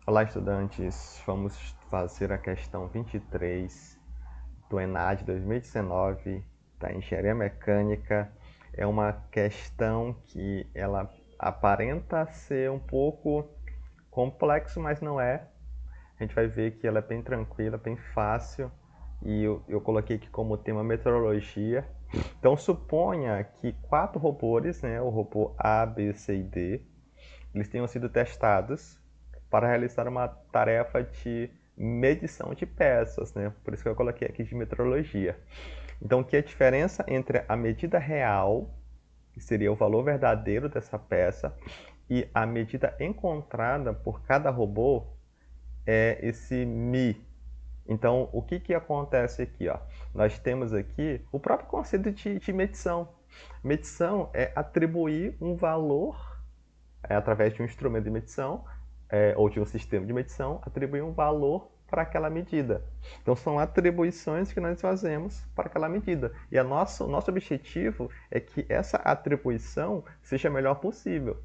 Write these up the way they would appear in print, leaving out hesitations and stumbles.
Olá, estudantes. Vamos fazer a questão 23 do ENAD 2019 da Engenharia Mecânica. É uma questão que ela aparenta ser um pouco complexo, mas não é. A gente vai ver que ela é bem tranquila, bem fácil. E eu coloquei aqui como tema meteorologia. Então suponha que 4 robôs, né, o robô A, B, C e D, eles tenham sido testados para realizar uma tarefa de medição de peças, né? Por isso que eu coloquei aqui de metrologia. Então, que a diferença entre a medida real, que seria o valor verdadeiro dessa peça, e a medida encontrada por cada robô é esse mi. Então, o que acontece aqui? Ó? Nós temos aqui o próprio conceito de medição. Medição é atribuir um valor através de um instrumento de medição ou de um sistema de medição, atribuir um valor para aquela medida. Então, são atribuições que nós fazemos para aquela medida. E o nosso objetivo é que essa atribuição seja a melhor possível.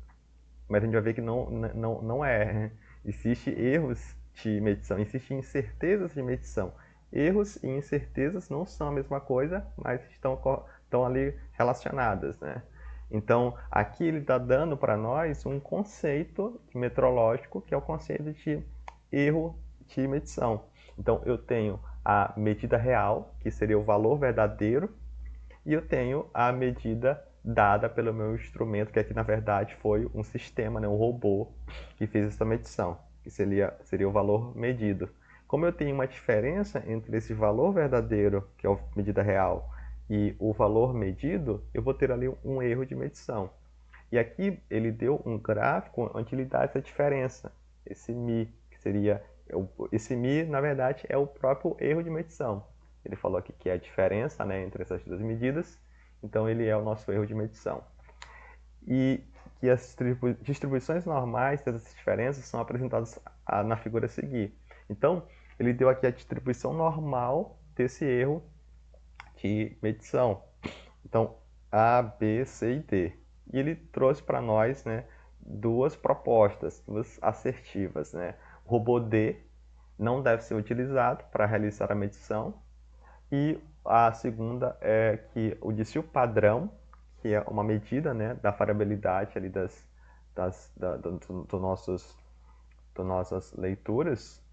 Mas a gente vai ver que não é. Existem erros de medição, existem incertezas de medição. Erros e incertezas não são a mesma coisa, mas estão ali relacionadas, né? Então, aqui ele está dando para nós um conceito metrológico, que é o conceito de erro de medição. Então, eu tenho a medida real, que seria o valor verdadeiro, e eu tenho a medida dada pelo meu instrumento, que aqui na verdade foi um sistema, né, um robô, que fez essa medição, que seria o valor medido. Como eu tenho uma diferença entre esse valor verdadeiro, que é a medida real, e o valor medido, eu vou ter ali um erro de medição. E aqui ele deu um gráfico onde ele dá essa diferença, esse mi, que seria... Esse mi, na verdade, é o próprio erro de medição. Ele falou aqui que é a diferença, né, entre essas duas medidas, então ele é o nosso erro de medição. E que as distribuições normais dessas diferenças são apresentadas na figura a seguir. Então, ele deu aqui a distribuição normal desse erro de medição. Então, A, B, C e D. E ele trouxe para nós, né, duas propostas, duas assertivas, né? O robô D não deve ser utilizado para realizar a medição. E a segunda é que o desvio padrão, que é uma medida, né, da variabilidade ali das nossas leituras,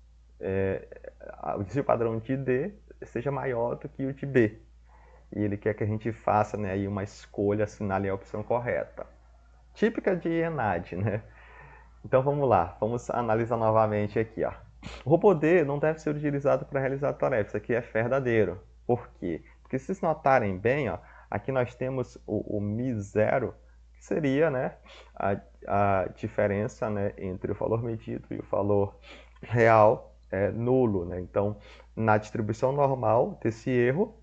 o desvio padrão de D seja maior do que o de B. E ele quer que a gente faça, né, aí uma escolha, assinale a opção correta. Típica de ENAD, né? Então vamos lá, vamos analisar novamente aqui. Ó. O robô D não deve ser utilizado para realizar tarefas, isso aqui é verdadeiro. Por quê? Porque se vocês notarem bem, ó, aqui nós temos o Mi0, que seria, né, a diferença, né, entre o valor medido e o valor real nulo. Né? Então, na distribuição normal desse erro,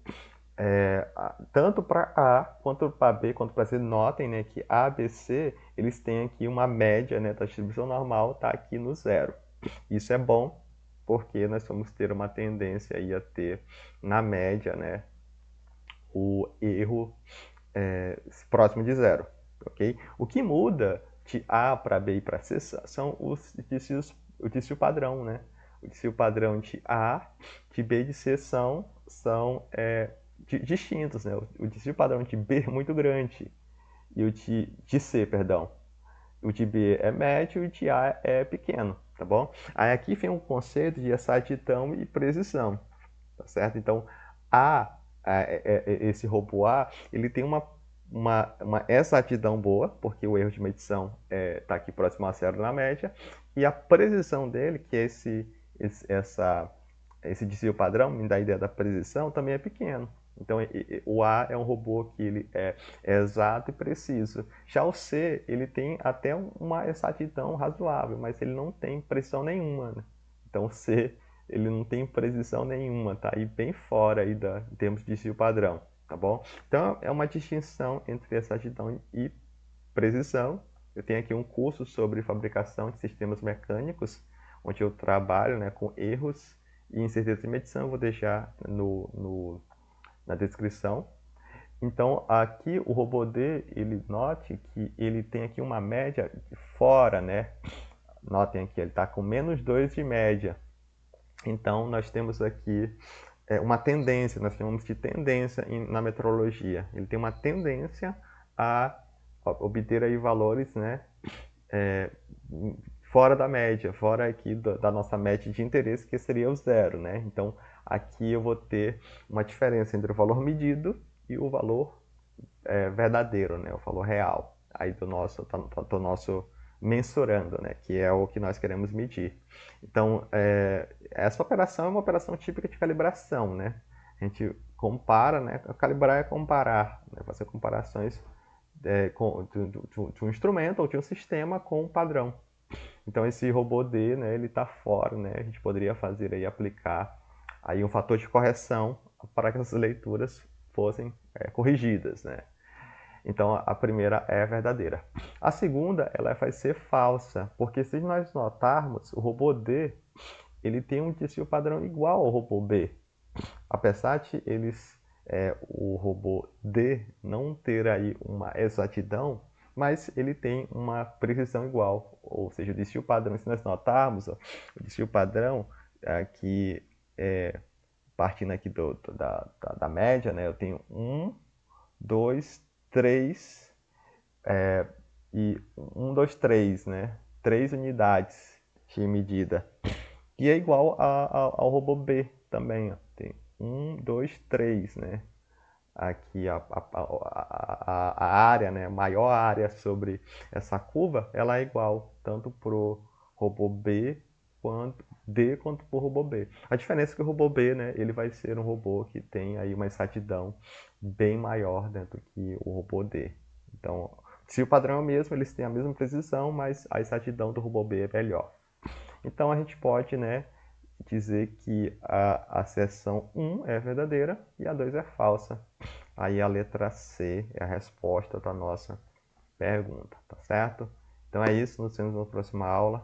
tanto para A quanto para B, quanto para C, notem, né, que A, B, C, eles têm aqui uma média, né, da distribuição normal, está aqui no zero. Isso é bom, porque nós vamos ter uma tendência aí a ter, na média, né, o erro próximo de zero. Okay? O que muda de A para B e para C são o desvio padrão. Né? O desvio padrão de A, de B e de C são distintos. Né? O desvio padrão de B é muito grande e o de C, perdão. O de B é médio e o de A é pequeno, tá bom? Aí aqui vem um conceito de exatidão e precisão, tá certo? Então, esse robô A, ele tem uma exatidão boa, porque o erro de medição está aqui próximo a zero na média, e a precisão dele, que é esse desvio padrão, me dá a ideia da precisão, também é pequeno. Então, o A é um robô que ele é exato e preciso. Já o C, ele tem até uma exatidão razoável, mas ele não tem precisão nenhuma. Né? Então, o C, ele não tem precisão nenhuma, tá aí bem fora aí em termos de desvio padrão, tá bom? Então, é uma distinção entre exatidão e precisão. Eu tenho aqui um curso sobre fabricação de sistemas mecânicos, onde eu trabalho, né, com erros e incerteza de medição. Eu vou deixar na descrição. Então, aqui o robô D, ele note que ele tem aqui uma média fora, né, Notem aqui, ele está com menos 2 de média. Então, nós temos aqui uma tendência, nós chamamos de tendência na metrologia. Ele tem uma tendência a obter aí valores, né, fora da média, fora aqui da nossa média de interesse, que seria o zero, né? Então, aqui eu vou ter uma diferença entre o valor medido e o valor verdadeiro, né? O valor real aí do nosso mensurando, né? Que é o que nós queremos medir. Então, essa operação é uma operação típica de calibração, né? A gente compara, né? Calibrar é comparar, né? Fazer comparações de um instrumento ou de um sistema com um padrão. Então esse robô D, né, ele está fora, né? A gente poderia fazer aí aplicar aí um fator de correção para que as leituras fossem corrigidas, né? Então a primeira é verdadeira. A segunda, ela vai ser falsa, porque se nós notarmos, o robô D, ele tem um desvio padrão igual ao robô B. Apesar de o robô D não ter aí uma exatidão, mas ele tem uma precisão igual, ou seja, o desvio padrão, se nós notarmos, ó, o desvio padrão aqui, partindo aqui da média, né, eu tenho 1, 2, 3, e 1, 2, 3, né, 3 unidades de medida, e é igual ao robô B também, ó. Tem 1, 2, 3, né? Aqui a área, né? A maior área sobre essa curva, ela é igual tanto para o robô B quanto D quanto para o robô B. A diferença é que o robô B, né? Ele vai ser um robô que tem aí uma exatidão bem maior dentro que o robô D. Então, se o padrão é o mesmo, eles têm a mesma precisão, mas a exatidão do robô B é melhor. Então a gente pode, né, dizer que a seção 1 é verdadeira e a 2 é falsa. Aí a letra C é a resposta da nossa pergunta, tá certo? Então é isso, nos vemos na próxima aula.